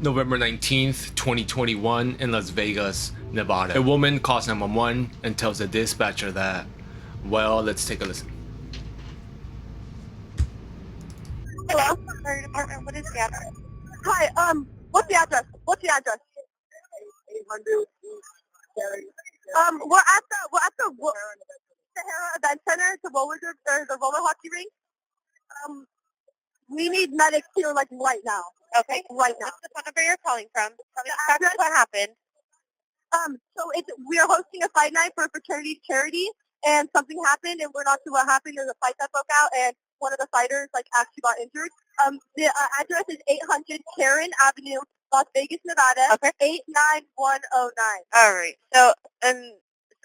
November 19th, 2021 in Las Vegas, Nevada. A woman calls 911 and tells the dispatcher that, well, let's take a listen. Hello, fire department. What is the address? Hi, what's the address? What's the address? 800. We're at the Sahara Event Center, the roller hockey rink. We need medics here like right now. Okay. Right now. What's the phone number you're calling from? Tell me The exactly address? what happened. So we are hosting a fight night for a fraternity charity, and something happened, and we're not sure what happened. There's a fight that broke out, and one of the fighters actually got injured. The address is 800 Karen Avenue, Las Vegas, Nevada. Okay. 89109. All right. So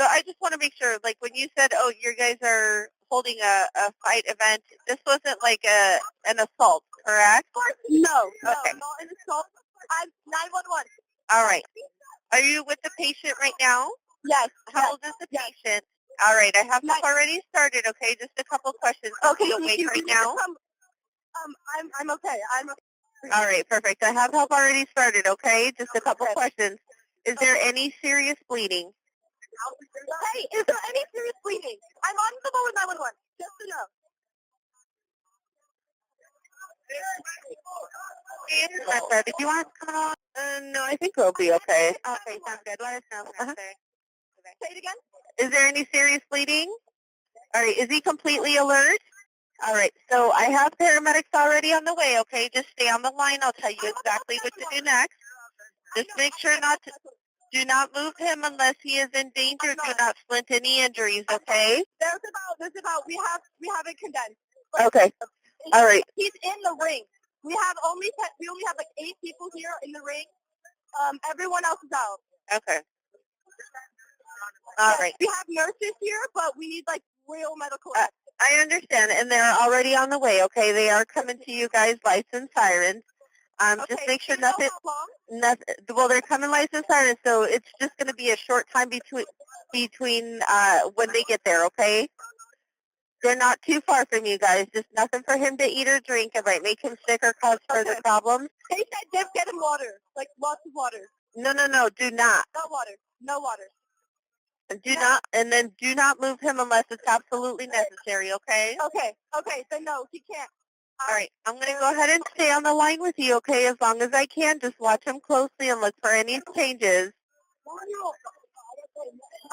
I just want to make sure, like when you said, oh, you guys are holding a fight event, this wasn't like an assault, correct? No, Okay. not an assault. I'm 911. All right. Are you with the patient right now? Yes. How old is the patient? All right. I have Yes. already started. Okay. Just a couple questions. Okay. You'll wait right now. I'm okay. All right. Perfect. I have help already started. Okay. Just a couple questions. Is there any serious bleeding? Hey, is there any serious bleeding? I'm on the phone with 911. Just to know. Did you want to come on? No, I think we'll be okay. Okay, sounds good. Let us know. Say it again. Is there any serious bleeding? All right, is he completely alert? All right, so I have paramedics already on the way, okay? Just stay on the line. I'll tell you exactly what to do next. Just make sure do not move him unless he is in danger. Do not splint any injuries, okay? There's about, we have it condensed. Okay, all right. He's in the ring. We only have like 8 people here in the ring. Everyone else is out. Okay. All right. We have nurses here, but we need like real medical. I understand, and they're already on the way, okay? They are coming to you guys, licensed sirens. Just make sure nothing, well, they're coming licensed sirens, so it's just going to be a short time between when they get there, okay? They're not too far from you guys. Just nothing for him to eat or drink. It might make him sick or cause further problems. They said they've get him water, like lots of water. No, do not. No water. Do not move him unless it's absolutely necessary, okay? Okay, then no, he can't. All right, I'm going to go ahead and stay on the line with you, okay, as long as I can. Just watch him closely and look for any changes. I'm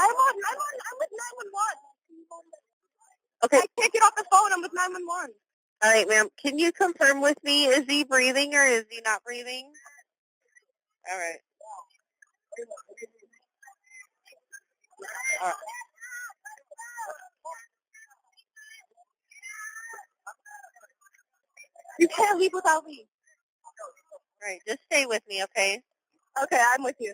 with 911. Okay. I can't get off the phone. I'm with 911. All right, ma'am. Can you confirm with me, is he breathing or is he not breathing? All right. All right. You can't leave without me. All right, just stay with me, okay? Okay, I'm with you.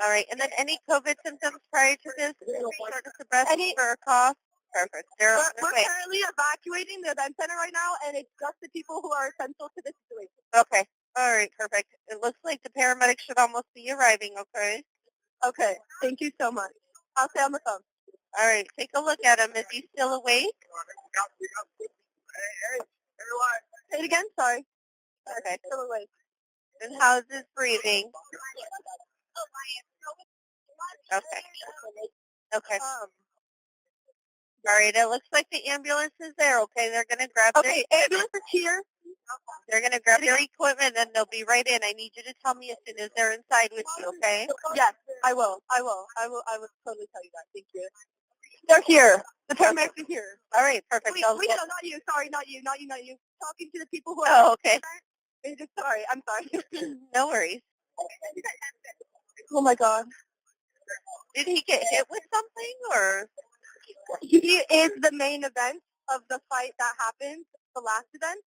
All right, and then any COVID symptoms prior to this? Shortness of breath, fever, or cough? Perfect. We're currently evacuating the event center right now, and it's just the people who are essential to the situation. Okay. All right, perfect. It looks like the paramedics should almost be arriving, okay? Okay, thank you so much. I'll stay on the phone. All right, take a look at him. Is he still awake? Say it again, sorry. Okay. Still awake. And how's his breathing? Okay. Okay. All right, it looks like the ambulance is there, okay? They're going to grab ambulance is here. They're going to grab their equipment and they'll be right in. I need you to tell me as soon as they're inside with you, okay? Yes, I will totally tell you that. Thank you. They're here. The paramedics are here. All right, perfect. Wait, no, not you. Sorry, not you. Talking to the people who are... Oh, okay. Sorry, I'm sorry. No worries. Oh, my God. Did he get hit with something, or? He is the main event of the fight that happened, the last event.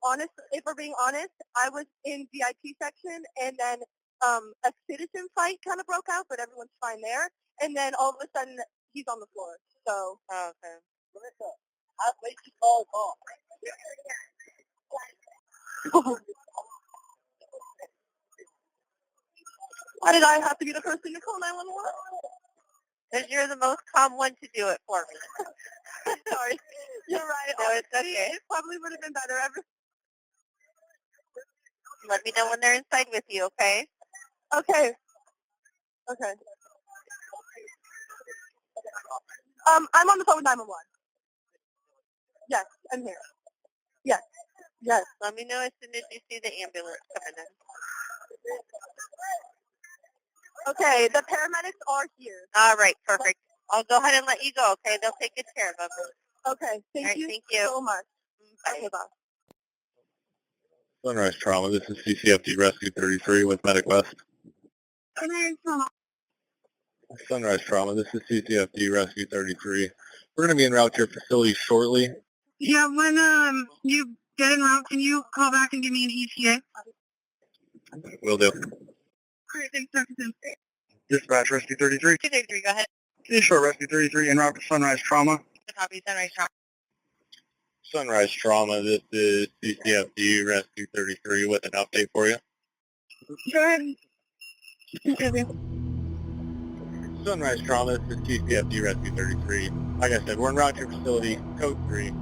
Honest, if we're being honest, I was in VIP section, and then a citizen fight kind of broke out, but everyone's fine there. And then all of a sudden, he's on the floor. So, okay. Marissa, I'll wait to call a call. Why did I have to be the person to call 911? Because you're the most calm one to do it for me. Sorry. You're right. No, it's okay. It probably would have been better. Let me know when they're inside with you, okay? Okay. Okay. I'm on the phone with 911. Yes, I'm here. Yes. Yes. Let me know as soon as you see the ambulance coming in. Okay, the paramedics are here. All right, perfect. I'll go ahead and let you go, okay? They'll take good care of them. Okay, thank All right, you thank you. so much. Bye. Okay, bye. Sunrise Trauma, this is CCFD Rescue 33 with Medic West. Sunrise Trauma, this is CCFD Rescue 33. We're going to be en route to your facility shortly. Yeah, when you get en route, can you call back and give me an ETA? Will do. Great, thanks, Dr. Sim. Dispatch Rescue 33. 233, go ahead. Short Rescue 33 en route to Sunrise Trauma. Copy, Sunrise Trauma. Sunrise Trauma, this is CCFD Rescue 33 with an update for you. Go ahead. Sunrise Trauma, this is CCFD Rescue 33. Like I said, we're en route to your facility, code 3.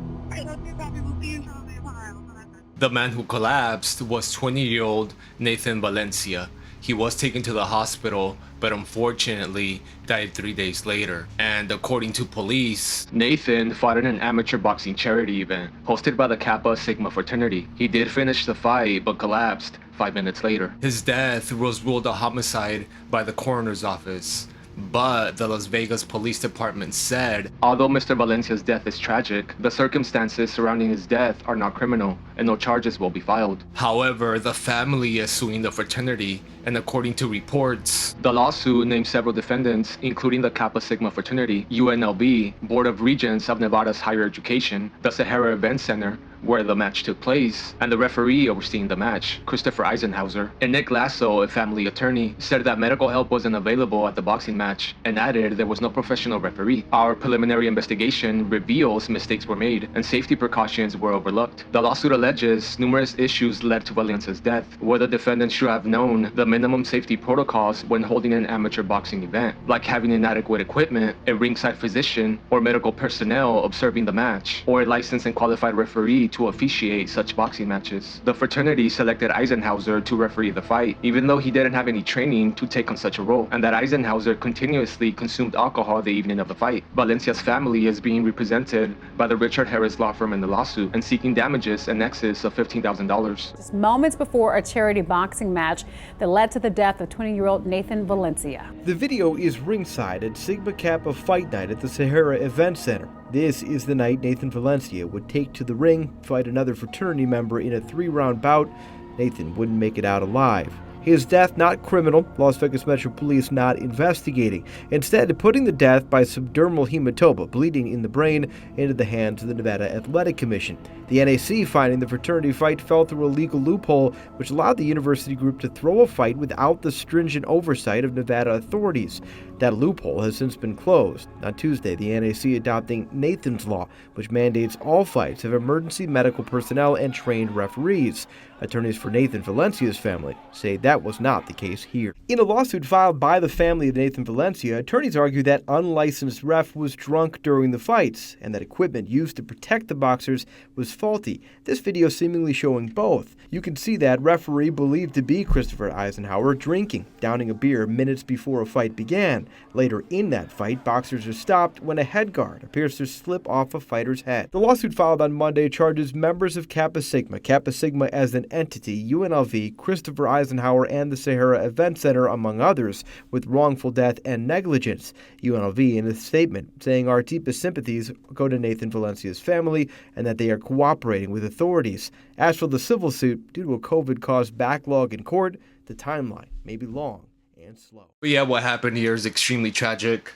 The man who collapsed was 20-year-old Nathan Valencia. He was taken to the hospital, but unfortunately died 3 days later. And according to police, Nathan fought in an amateur boxing charity event hosted by the Kappa Sigma fraternity. He did finish the fight, but collapsed 5 minutes later. His death was ruled a homicide by the coroner's office. But the Las Vegas Police Department said, although Mr. Valencia's death is tragic, the circumstances surrounding his death are not criminal and no charges will be filed. However, the family is suing the fraternity, and according to reports, the lawsuit named several defendants, including the Kappa Sigma fraternity, UNLV, Board of Regents of Nevada's Higher Education, the Sahara Event Center, where the match took place, and the referee overseeing the match, Christopher Eisenhauser. And Nick Lasso, a family attorney, said that medical help wasn't available at the boxing match and added there was no professional referee. Our preliminary investigation reveals mistakes were made and safety precautions were overlooked. The lawsuit alleges numerous issues led to Valencia's death, where the defendants should have known the minimum safety protocols when holding an amateur boxing event, like having inadequate equipment, a ringside physician or medical personnel observing the match, or a licensed and qualified referee to officiate such boxing matches. The fraternity selected Eisenhauser to referee the fight, even though he didn't have any training to take on such a role, and that Eisenhauser continuously consumed alcohol the evening of the fight. Valencia's family is being represented by the Richard Harris law firm in the lawsuit and seeking damages in excess of $15,000. Just moments before a charity boxing match that led to the death of 20-year-old Nathan Valencia. The video is ringside at Sigma Kappa Fight Night at the Sahara Event Center. This is the night Nathan Valencia would take to the ring, fight another fraternity member in a 3-round bout. Nathan wouldn't make it out alive. His death not criminal, Las Vegas Metro Police not investigating. Instead, putting the death by subdermal hematoma, bleeding in the brain, into the hands of the Nevada Athletic Commission. The NAC finding the fraternity fight fell through a legal loophole which allowed the university group to throw a fight without the stringent oversight of Nevada authorities. That loophole has since been closed. On Tuesday, the NAC adopting Nathan's Law, which mandates all fights have emergency medical personnel and trained referees. Attorneys for Nathan Valencia's family say that was not the case here. In a lawsuit filed by the family of Nathan Valencia, attorneys argue that unlicensed ref was drunk during the fights and that equipment used to protect the boxers was faulty. This video seemingly showing both. You can see that referee believed to be Christopher Eisenhower drinking, downing a beer minutes before a fight began. Later in that fight, boxers are stopped when a head guard appears to slip off a fighter's head. The lawsuit filed on Monday charges members of Kappa Sigma as an entity, UNLV, Christopher Eisenhower, and the Sahara Event Center, among others, with wrongful death and negligence. UNLV in a statement saying our deepest sympathies go to Nathan Valencia's family and that they are cooperating with authorities. As for the civil suit, due to a COVID-caused backlog in court, the timeline may be long and slow. But yeah, what happened here is extremely tragic.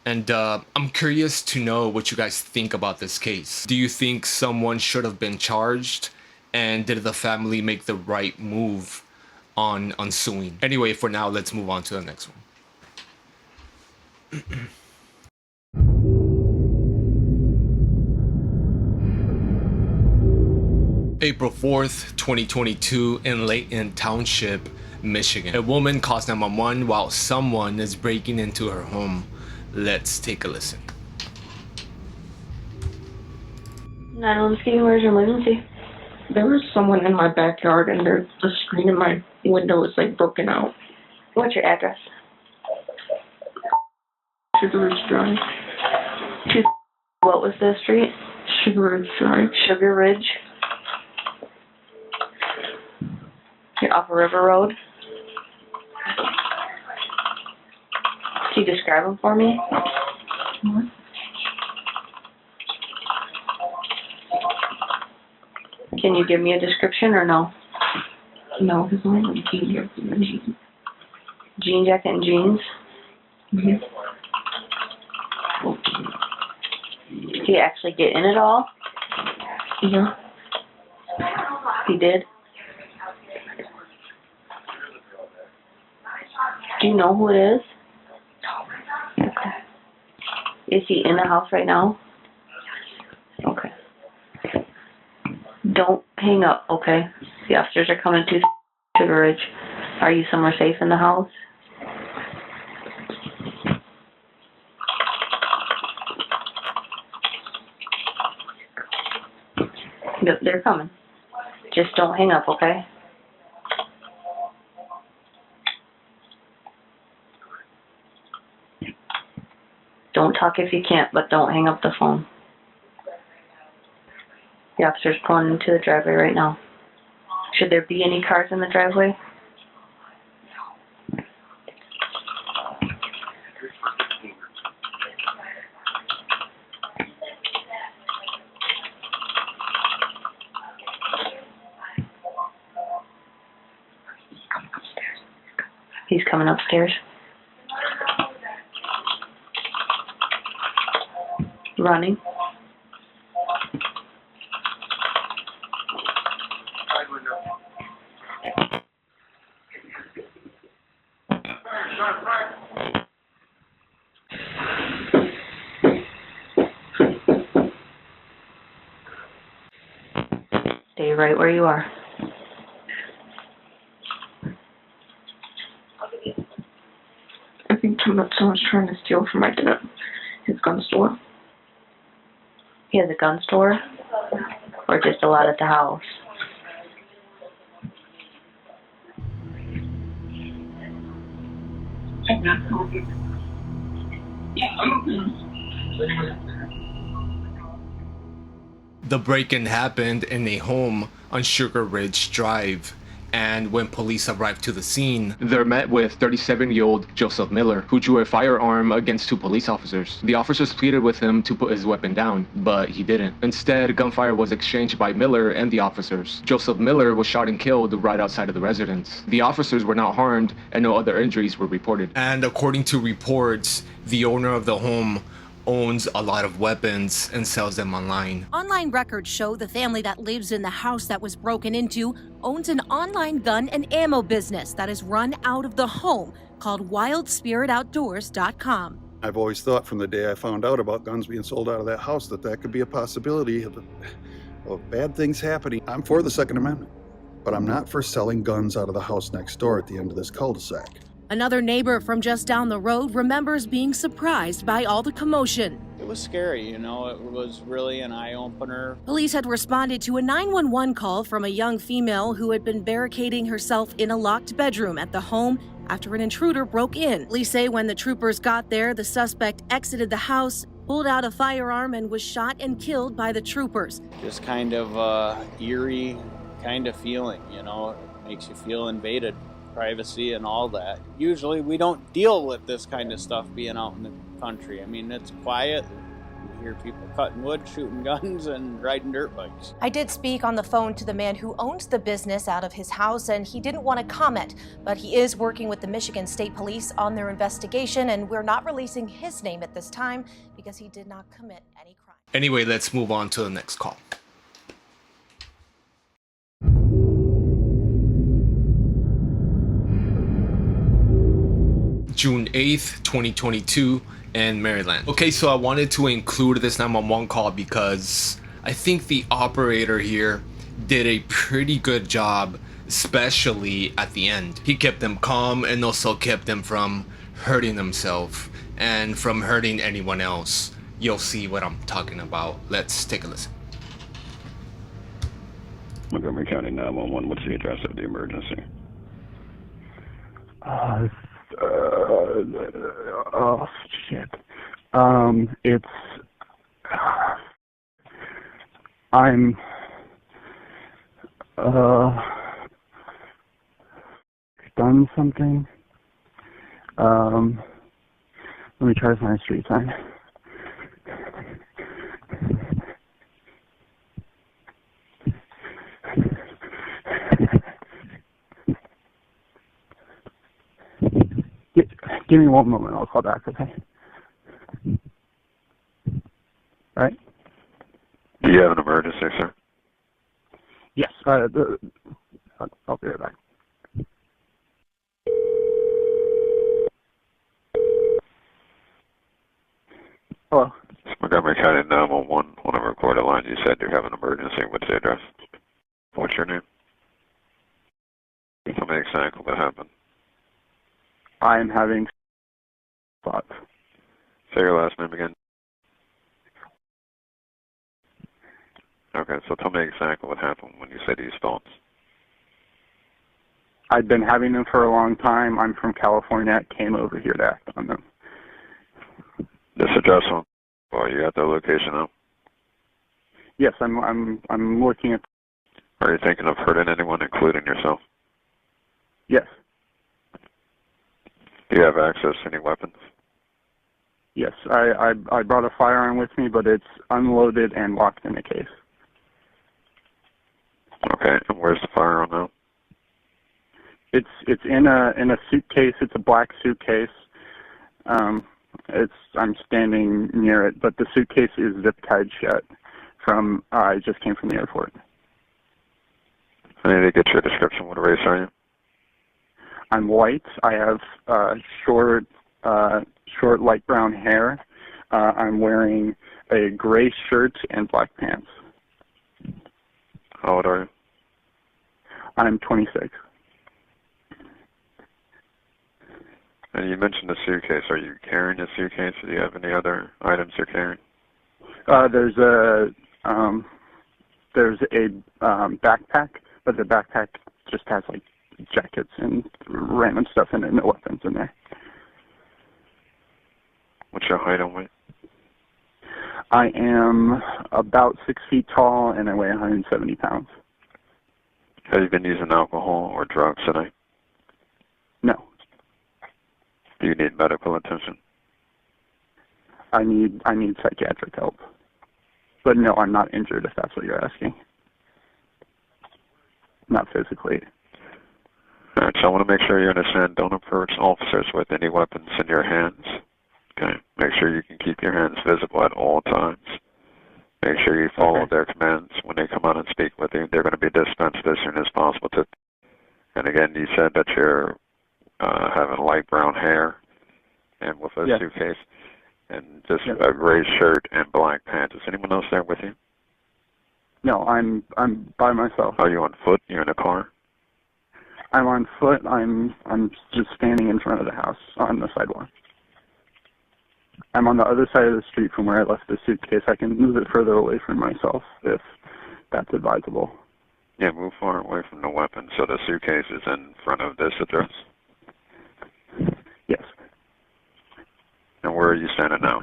And I'm curious to know what you guys think about this case. Do you think someone should have been charged? And did the family make the right move on suing? Anyway, for now, let's move on to the next one. April 4th, 2022, in Layton Township, Michigan. A woman calls 911 while someone is breaking into her home. Let's take a listen. 911 speaking, where's your emergency? There was someone in my backyard, and the screen in my window is like broken out. What's your address? Sugar Ridge Drive. What was the street? Sugar Ridge Drive. Sugar Ridge. You're off of River Road. Can you describe them for me? What? Can you give me a description or no? No, his only like jean jacket and jeans. Jean jacket and jeans? Mm-hmm. Did he actually get in it all? Yeah. He did? Do you know who it is? Okay. Is he in the house right now? Okay. Don't hang up, okay? The officers are coming to Sugar Ridge. Are you somewhere safe in the house? Yep, they're coming. Just don't hang up, okay? Don't talk if you can't, but don't hang up the phone. The officer's pulling into the driveway right now. Should there be any cars in the driveway? He's coming upstairs. Running. Stay right where you are. I think someone's trying to steal from my dad, his gun store. He has a gun store? Or just a lot at the house? The break-in happened in a home on Sugar Ridge Drive, and when police arrived to the scene, they're met with 37-year-old Joseph Miller, who drew a firearm against two police officers. The officers pleaded with him to put his weapon down, but he didn't. Instead, gunfire was exchanged by Miller and the officers. Joseph Miller was shot and killed right outside of the residence. The officers were not harmed, and no other injuries were reported. And according to reports, the owner of the home owns a lot of weapons and sells them online. Online records show the family that lives in the house that was broken into owns an online gun and ammo business that is run out of the home called WildSpiritOutdoors.com. I've always thought from the day I found out about guns being sold out of that house that could be a possibility of bad things happening. I'm for the Second Amendment, but I'm not for selling guns out of the house next door at the end of this cul-de-sac. Another neighbor from just down the road remembers being surprised by all the commotion. It was scary, you know, it was really an eye-opener. Police had responded to a 911 call from a young female who had been barricading herself in a locked bedroom at the home after an intruder broke in. Police say when the troopers got there, the suspect exited the house, pulled out a firearm, and was shot and killed by the troopers. Just kind of eerie kind of feeling, you know, it makes you feel invaded. Privacy and all that. Usually we don't deal with this kind of stuff being out in the country. I mean, it's quiet. You hear people cutting wood, shooting guns, and riding dirt bikes. I did speak on the phone to the man who owns the business out of his house, and he didn't want to comment, but he is working with the Michigan State Police on their investigation, and we're not releasing his name at this time because he did not commit any crime. Anyway, let's move on to the next call. June 8th, 2022 in Maryland. Okay, so I wanted to include this 911 call because I think the operator here did a pretty good job, especially at the end. He kept them calm and also kept them from hurting themselves and from hurting anyone else. You'll see what I'm talking about. Let's take a listen. Montgomery County 911, what's the address of the emergency? Oh, shit. It's, I'm, done something. Let me try to find a street sign. Give me one moment, I'll call back, okay? Right? Do you have an emergency, sir? Yes, I'll be right back. Hello? It's Montgomery County 911 on a recorded line. You said you have an emergency. What's the address? What's your name? Tell me exactly what happened. I'm having thoughts. Say your last name again. Okay, so tell me exactly what happened when you said these thoughts. I've been having them for a long time. I'm from California. I came over here to act on them. This address on, are you at the location now? Yes, I'm looking at. Are you thinking of hurting anyone, including yourself? Yes. Do you have access to any weapons? Yes, I brought a firearm with me, but it's unloaded and locked in a case. Okay, and where's the firearm now? It's in a suitcase. It's a black suitcase. I'm standing near it, but the suitcase is zip tied shut. I just came from the airport. I need to get your description. What race are you? I'm white. I have short light brown hair. I'm wearing a gray shirt and black pants. How old are you? I'm 26. And you mentioned the suitcase. Are you carrying a suitcase? Do you have any other items you're carrying? There's a backpack, but the backpack just has like jackets and random stuff in it, no weapons in there. What's your height and weight? I am about 6 feet tall and I weigh 170 pounds. Have you been using alcohol or drugs today? No. Do you need medical attention? I need psychiatric help. But no, I'm not injured if that's what you're asking. Not physically. All right, so I want to make sure you understand, don't approach officers with any weapons in your hands. Okay, make sure you can keep your hands visible at all times. Make sure you follow their commands. When they come out and speak with you, they're going to be dispensed as soon as possible. And again, you said that you're having light brown hair and with a suitcase and just a gray shirt and black pants. Is anyone else there with you? No, I'm by myself. Are you on foot? You're in a car? I'm on foot. I'm just standing in front of the house on the sidewalk. I'm on the other side of the street from where I left the suitcase. I can move it further away from myself if that's advisable. Yeah, move far away from the weapon so the suitcase is in front of this address. Yes. And where are you standing now?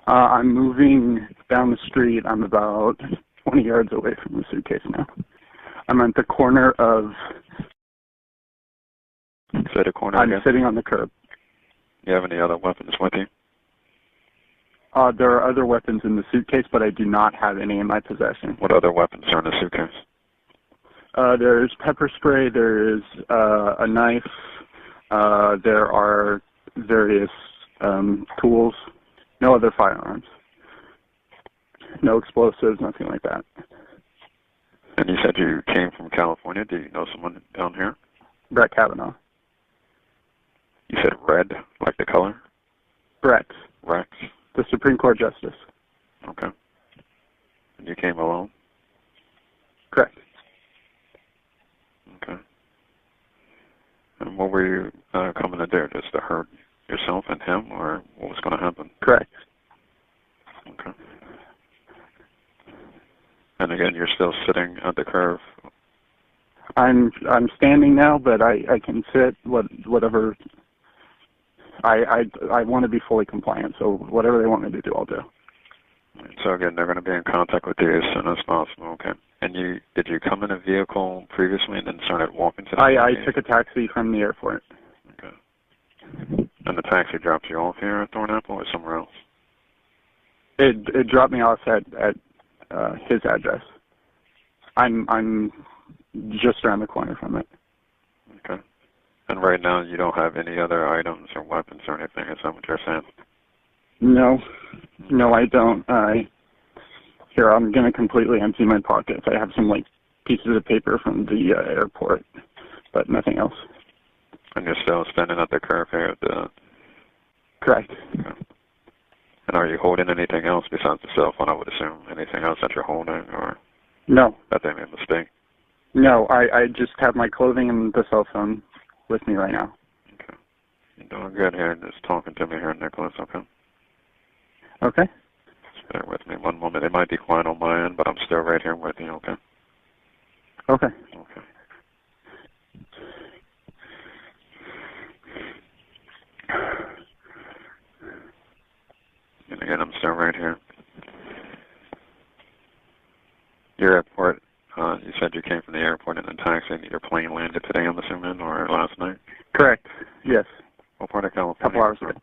I'm moving down the street. I'm about 20 yards away from the suitcase now. I'm at the corner of... Say the corner I'm again? sitting on the curb. You have any other weapons with you? There are other weapons in the suitcase, but I do not have any in my possession. What other weapons are in the suitcase? There's pepper spray, there is a knife, there are various tools, no other firearms. No explosives, nothing like that. And you said you came from California. Do you know someone down here? Brett Kavanaugh. You said red, like the color? Brett. Rex? The Supreme Court Justice. Okay. And you came alone? Correct. Okay. And what were you coming to do? Just to hurt yourself and him, or what was going to happen? Correct. Okay. And again, you're still sitting at the curve. I'm standing now, but I can sit whatever. I want to be fully compliant, so whatever they want me to do, I'll do. So again, they're going to be in contact with you as soon as possible. Okay. And did you come in a vehicle previously and then started walking to the I took a taxi from the airport. Okay. And the taxi dropped you off here at Thornapple or somewhere else? It dropped me off at his address. I'm just around the corner from it. Okay. And right now you don't have any other items or weapons or anything, is that what you're saying? No, I don't. Here, I'm going to completely empty my pockets. I have some, pieces of paper from the airport, but nothing else. And you're still standing at the curve here at the... Correct. Okay. And are you holding anything else besides the cell phone, I would assume? Anything else that you're holding, or... No. That they made a mistake? No, I just have my clothing and the cell phone with me right now. Okay. You're doing good here, just talking to me here, Nicholas, okay? Okay. Just bear with me one moment. It might be quiet on my end, but I'm still right here with you, okay? Okay. Okay. And again, I'm still right here. Your airport, you said you came from the airport in a taxi and your plane landed today, I'm assuming, or last night? Correct. Yes. What part of California? A couple hours ago.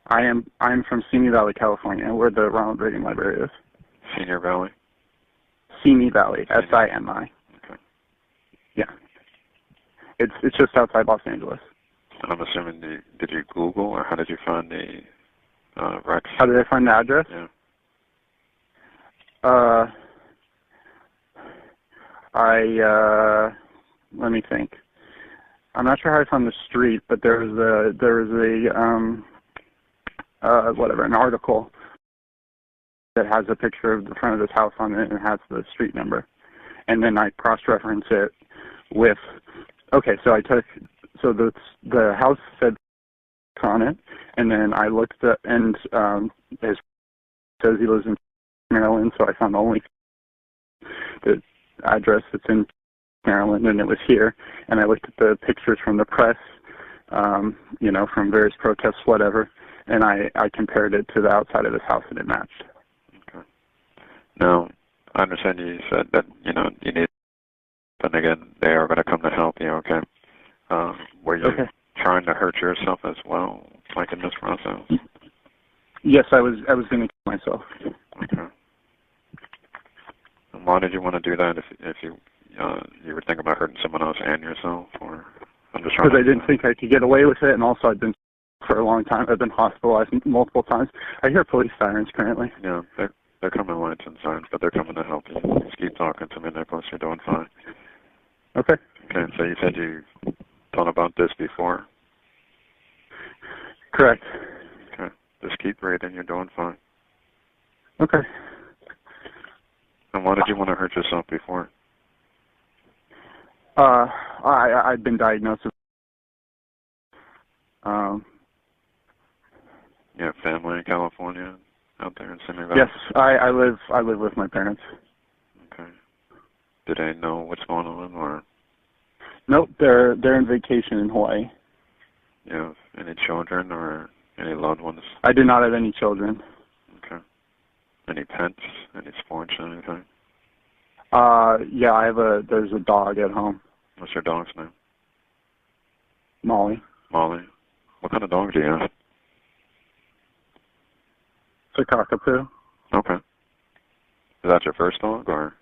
I'm from Simi Valley, California, where the Ronald Reagan Library is. Senior Valley? Simi Valley, S-I-M-I. Okay. Yeah. It's just outside Los Angeles. And I'm assuming, did you Google, or how did you find the Rex? How did I find the address? Yeah. Let me think. I'm not sure how I found the street, but there was an article that has a picture of the front of this house on it and has the street number. And then I cross-reference it with, okay, so the house said on it, and then I looked at, and it says he lives in Maryland, so I found the address that's in Maryland, and it was here. And I looked at the pictures from the press, from various protests, whatever, and I compared it to the outside of this house, and it matched. Okay. Now, I understand you said that, you need, but again, they are going to come to help you, okay? Were you trying to hurt yourself as well, like in this process? Yes, I was going to kill myself. Okay. And why did you want to do that if you were thinking about hurting someone else and yourself, or I'm just trying? Because I didn't think I could get away with it, and also I've been for a long time. I've been hospitalized multiple times. I hear police sirens currently. Yeah, they're coming lights and sirens, but they're coming to help you. Just keep talking to me, Nicholas. You're doing fine. Okay. Okay, so you said you thought about this before? Correct. Okay. Just keep breathing. You're doing fine. Okay. And why did you want to hurt yourself before? I've been diagnosed with You have family in California out there in Simi Valley? Yes, I live with my parents. Okay. Do they know what's going on, or? Nope, they're in vacation in Hawaii. You have any children or any loved ones? I do not have any children. Okay. Any pets? Any sports or anything? Yeah, there's a dog at home. What's your dog's name? Molly. Molly. What kind of dog do you have? It's a cockapoo. Okay. Is that your first dog, or?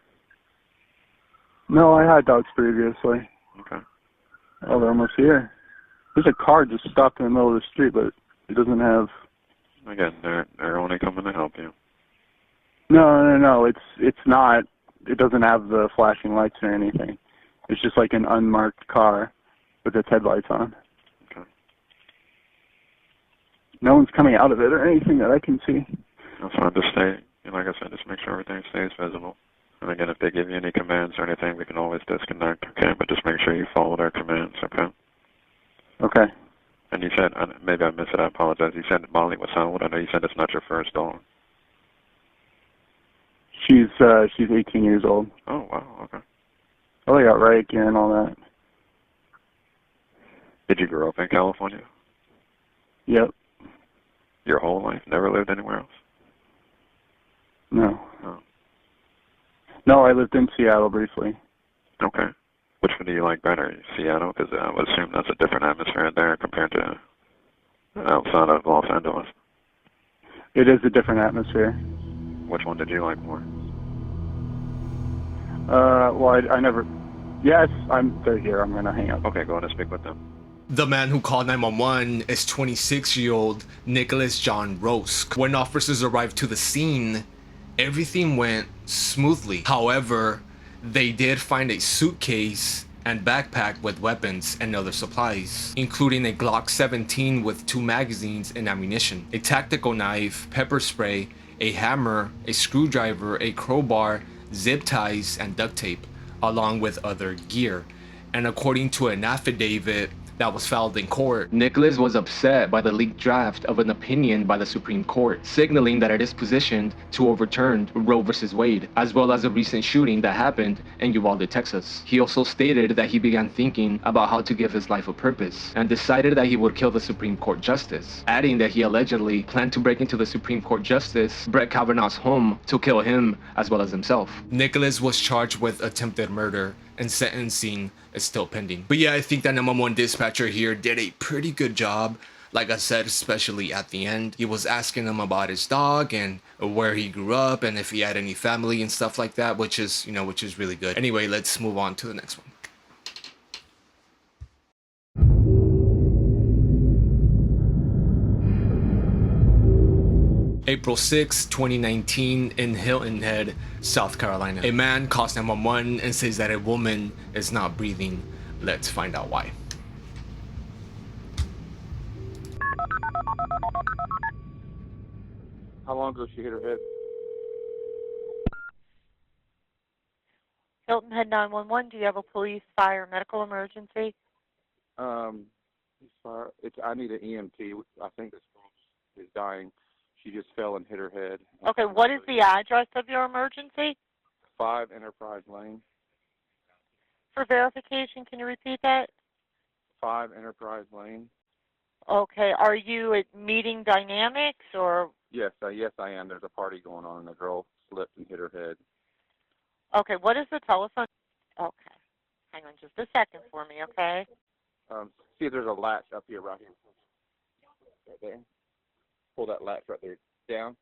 No, I had dogs previously. Okay. Oh, they're almost here. There's a car just stopped in the middle of the street, but it doesn't have... Again, they're only coming to help you. No. It's not... It doesn't have the flashing lights or anything. It's just like an unmarked car with its headlights on. Okay. No one's coming out of it or anything that I can see. That's fine. Just stay, like I said, just make sure everything stays visible. And again, if they give you any commands or anything, we can always disconnect, okay? But just make sure you follow their commands, okay? Okay. And you said, maybe I missed it, I apologize. You said Molly was how old? I know you said it's not your first dog. She's 18 years old. Oh, wow, okay. Oh, they got right again and all that. Did you grow up in California? Yep. Your whole life? Never lived anywhere else? No. Oh. No, I lived in Seattle briefly. Okay. Which one do you like better? Seattle? Because I would assume that's a different atmosphere there compared to outside of Los Angeles. It is a different atmosphere. Which one did you like more? Well, I never... Yes, they're here. I'm going to hang up. Okay, go ahead and speak with them. The man who called 911 is 26-year-old Nicholas John Rosk. When officers arrived to the scene, everything went smoothly. However, they did find a suitcase and backpack with weapons and other supplies, including a Glock 17 with 2 magazines and ammunition, a tactical knife, pepper spray, a hammer, a screwdriver, a crowbar, zip ties, and duct tape, along with other gear. And according to an affidavit that was filed in court, Nicholas was upset by the leaked draft of an opinion by the Supreme Court, signaling that it is positioned to overturn Roe v. Wade, as well as a recent shooting that happened in Uvalde, Texas. He also stated that he began thinking about how to give his life a purpose, and decided that he would kill the Supreme Court Justice, adding that he allegedly planned to break into the Supreme Court Justice Brett Kavanaugh's home to kill him as well as himself. Nicholas was charged with attempted murder, and sentencing is still pending. But yeah, I think that 911 dispatcher here did a pretty good job. Like I said, especially at the end, he was asking him about his dog and where he grew up and if he had any family and stuff like that, which is really good. Anyway, let's move on to the next one. April 6, 2019, in Hilton Head, South Carolina. A man calls 911 and says that a woman is not breathing. Let's find out why. How long ago she hit her head? Hilton Head 911, do you have a police, fire, medical emergency? I need an EMT. I think this girl is dying. She just fell and hit her head. Okay, what is the address of your emergency? 5 Enterprise Lane. For verification, can you repeat that? 5 Enterprise Lane. Okay, are you at Meeting Dynamics or? Yes, I am. There's a party going on, and the girl slipped and hit her head. Okay, what is the telephone? Okay, hang on just a second for me, okay? See if there's a latch up here, right here. Right there. Pull that latch right there. Down,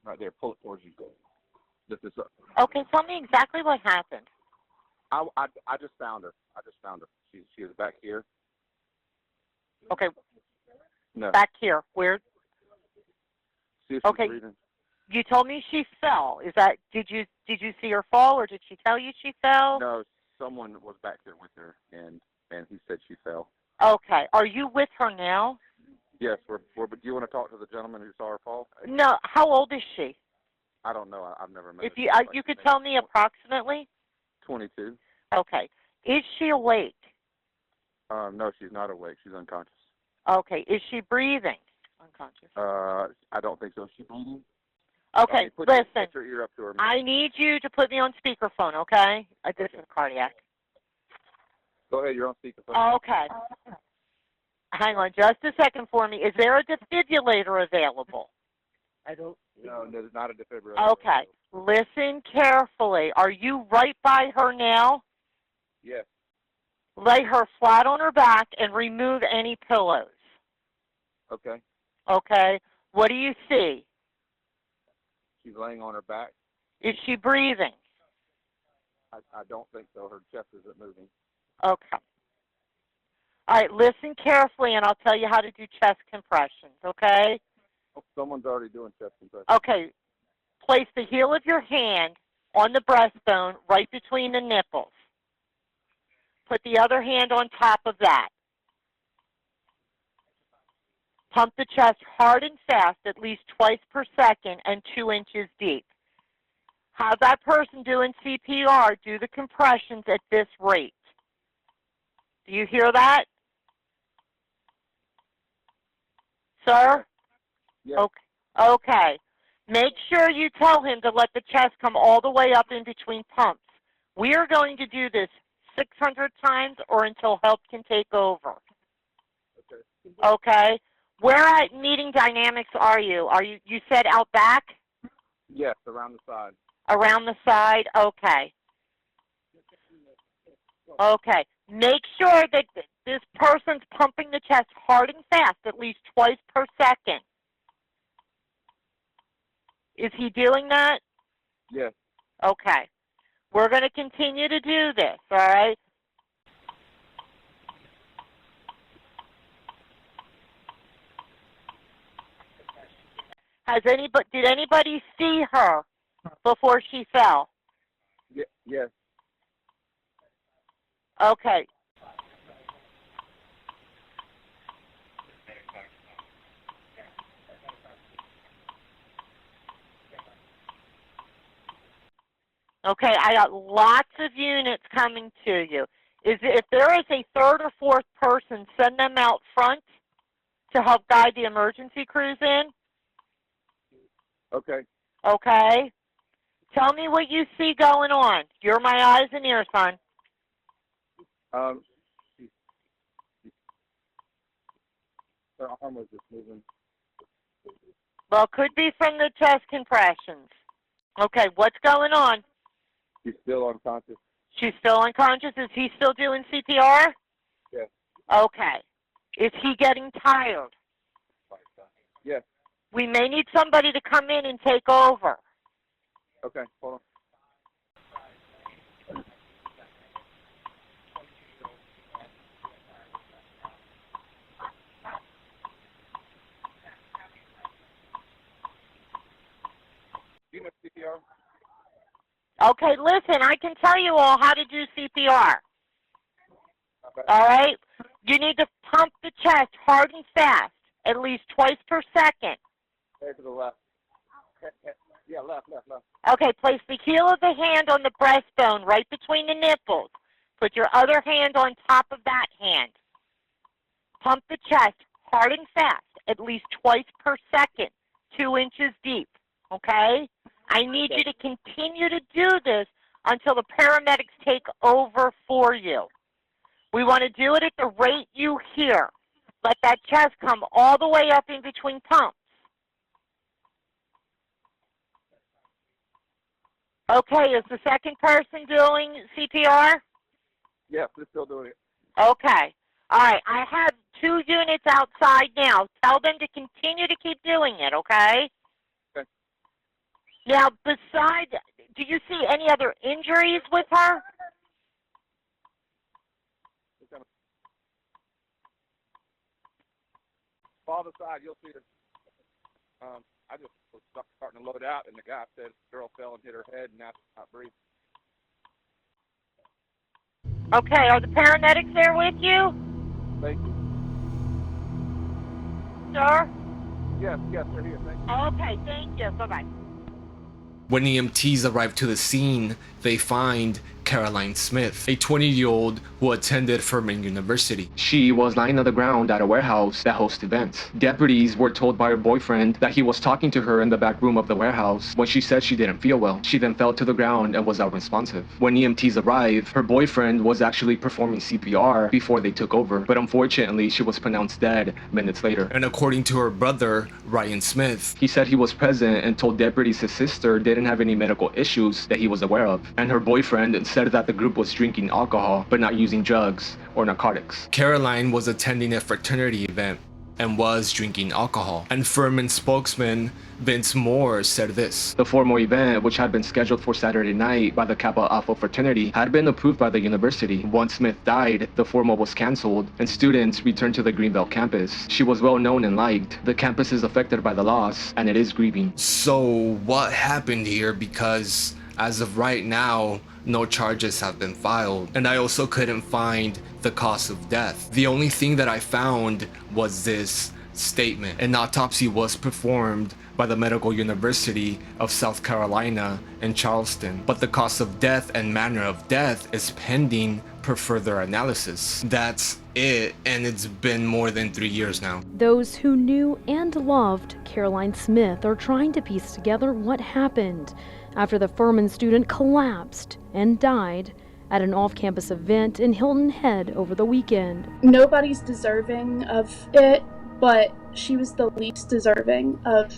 right there. Pull it towards you. Lift this up. Okay, tell me exactly what happened. I just found her. She was back here. Okay. No. Back here. Where? See if okay. she's breathing. You told me she fell. Is that? Did you see her fall, or did she tell you she fell? No, someone was back there with her, and he said she fell. Okay. Are you with her now? Yes, but do you want to talk to the gentleman who saw her fall? No. How old is she? I don't know. I've never met her. If you could tell me approximately. 22. Okay. Is she awake? No, she's not awake. She's unconscious. Okay. Is she breathing? Unconscious. I don't think so. Is she breathing? Okay. Listen. Put your ear up to her. I need you to put me on speakerphone, okay? This is cardiac. Go ahead. You're on speakerphone. Okay. Hang on just a second for me. Is there a defibrillator available? No, there's not a defibrillator. Okay. Listen carefully. Are you right by her now? Yes. Lay her flat on her back and remove any pillows. Okay. Okay. What do you see? She's laying on her back. Is she breathing? I don't think so. Her chest isn't moving. Okay. All right, listen carefully, and I'll tell you how to do chest compressions, okay? Oh, someone's already doing chest compressions. Okay. Place the heel of your hand on the breastbone right between the nipples. Put the other hand on top of that. Pump the chest hard and fast, at least twice per second and 2 inches deep. Have that person doing CPR do the compressions at this rate. Do you hear that? Sir? Yes. Okay. Make sure you tell him to let the chest come all the way up in between pumps. We are going to do this 600 times or until help can take over. Okay? Where at Meeting Dynamics are you? You said out back? Yes, around the side. Around the side? Okay. Okay. Make sure that this person's pumping the chest hard and fast, at least twice per second. Is he doing that? Yes. Okay. We're going to continue to do this, all right? Did anybody see her before she fell? Yes. Okay. Okay, I got lots of units coming to you. If there is a third or fourth person, send them out front to help guide the emergency crews in. Okay. Okay? Tell me what you see going on. You're my eyes and ears, son. Her arm was just moving. Well, could be from the chest compressions. Okay, what's going on? She's still unconscious. She's still unconscious? Is he still doing CPR? Yes. Okay. Is he getting tired? Yes. We may need somebody to come in and take over. Okay, hold on. Do you know CPR? Okay, listen, I can tell you all how to do CPR. Okay. All right? You need to pump the chest hard and fast, at least twice per second. Head to the left. Yeah, left. Okay, place the heel of the hand on the breastbone right between the nipples. Put your other hand on top of that hand. Pump the chest hard and fast, at least twice per second, 2 inches deep. Okay? I need you to continue to do this until the paramedics take over for you. We want to do it at the rate you hear. Let that chest come all the way up in between pumps. Okay, is the second person doing CPR? Yes, they're still doing it. Okay. All right, I have 2 units outside now. Tell them to continue to keep doing it, okay? Okay. Now, besides, do you see any other injuries with her? Fall to the side, you'll see her. I just was starting to load out, and the guy said the girl fell and hit her head, and now she's not breathing. Okay, are the paramedics there with you? Thank you. Sir? Yes, they're here. Thank you. Okay, thank you. Bye-bye. When EMTs arrive to the scene, they find Caroline Smith, a 20-year-old who attended Furman University. She was lying on the ground at a warehouse that hosts events. Deputies were told by her boyfriend that he was talking to her in the back room of the warehouse when she said she didn't feel well. She then fell to the ground and was unresponsive. When EMTs arrived, her boyfriend was actually performing CPR before they took over, but unfortunately she was pronounced dead minutes later. And according to her brother, Ryan Smith, he said he was present and told deputies his sister didn't have any medical issues that he was aware of. And her boyfriend said that the group was drinking alcohol but not using drugs or narcotics. Caroline was attending a fraternity event and was drinking alcohol. And Furman spokesman Vince Moore said this: the formal event, which had been scheduled for Saturday night by the Kappa Alpha fraternity, had been approved by the university. Once Smith died, the formal was canceled and students returned to the Greenbelt campus. She was well known and liked. The campus is affected by the loss and it is grieving. So what happened here? Because as of right now, no charges have been filed, and I also couldn't find the cause of death. The only thing that I found was this statement. An autopsy was performed by the Medical University of South Carolina in Charleston, but the cause of death and manner of death is pending per further analysis. That's it, and it's been more than 3 years now. Those who knew and loved Caroline Smith are trying to piece together what happened after the Furman student collapsed and died at an off-campus event in Hilton Head over the weekend. Nobody's deserving of it, but she was the least deserving of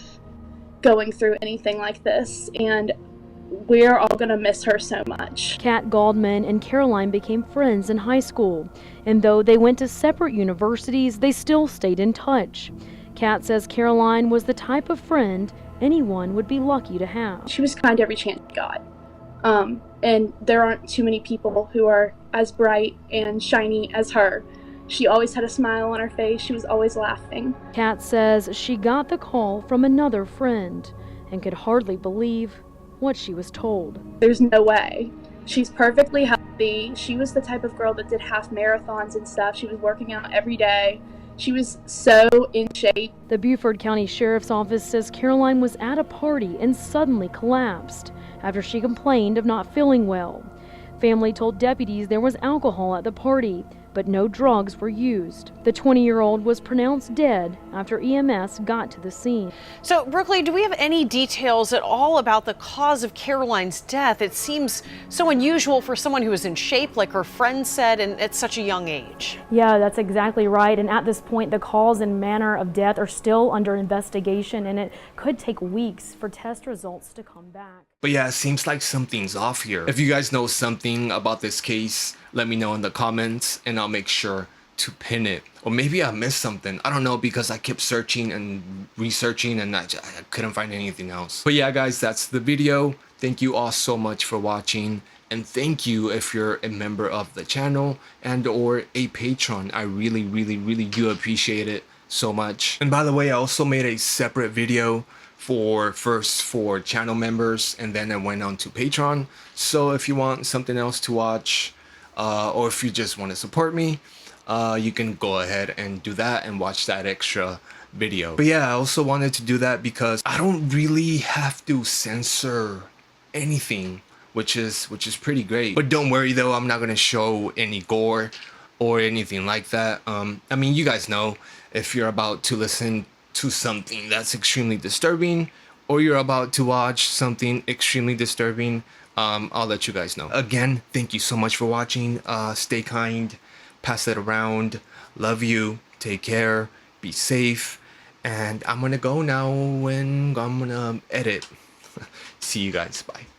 going through anything like this, and we're all gonna miss her so much. Kat Goldman and Caroline became friends in high school, and though they went to separate universities, they still stayed in touch. Kat says Caroline was the type of friend anyone would be lucky to have. She was kind every chance she got. And there aren't too many people who are as bright and shiny as her. She always had a smile on her face. She was always laughing. Kat says she got the call from another friend and could hardly believe what she was told. There's no way. She's perfectly healthy. She was the type of girl that did half marathons and stuff. She was working out every day. She was so in shape. The Beaufort County Sheriff's Office says Caroline was at a party and suddenly collapsed after she complained of not feeling well. Family told deputies there was alcohol at the party, but no drugs were used. The 20-year-old was pronounced dead after EMS got to the scene. So, Brooklyn, do we have any details at all about the cause of Caroline's death? It seems so unusual for someone who is in shape, like her friend said, and at such a young age. Yeah, that's exactly right. And at this point, the cause and manner of death are still under investigation, and it could take weeks for test results to come back. But yeah, it seems like something's off here. If you guys know something about this case, let me know in the comments and I'll make sure to pin it. Or maybe I missed something. I don't know, because I kept searching and researching and I couldn't find anything else. But yeah, guys, that's the video. Thank you all so much for watching. And thank you if you're a member of the channel and or a patron. I really, really, really do appreciate it so much. And by the way, I also made a separate video for channel members, and then I went on to Patreon. So if you want something else to watch, or if you just want to support me, you can go ahead and do that and watch that extra video. But yeah, I also wanted to do that because I don't really have to censor anything, which is pretty great. But don't worry though, I'm not gonna show any gore or anything like that. I mean, you guys know, if you're about to listen to something that's extremely disturbing, or you're about to watch something extremely disturbing, I'll let you guys know. Again, thank you so much for watching. Stay kind, pass it around, love you, take care, be safe, and I'm gonna go now and I'm gonna edit. See you guys, bye.